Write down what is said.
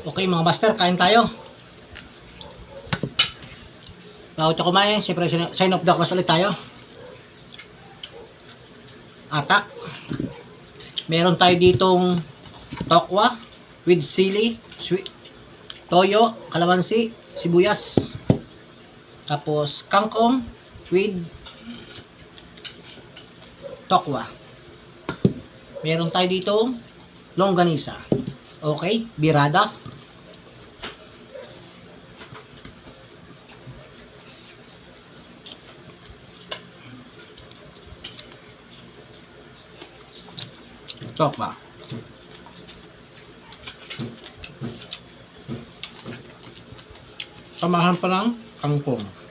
Okay mga master, kain tayo. Bago tayo kumain, siyempre sign of the cross ulit tayo. Atak. Meron tayo ditong tokwa with sili, sweet, toyo, kalamansi, sibuyas. Tapos kangkong with tokwa. Meron tayo ditong longganisa. Okay, birada. Tokwa. Samahan pa ng kangkong.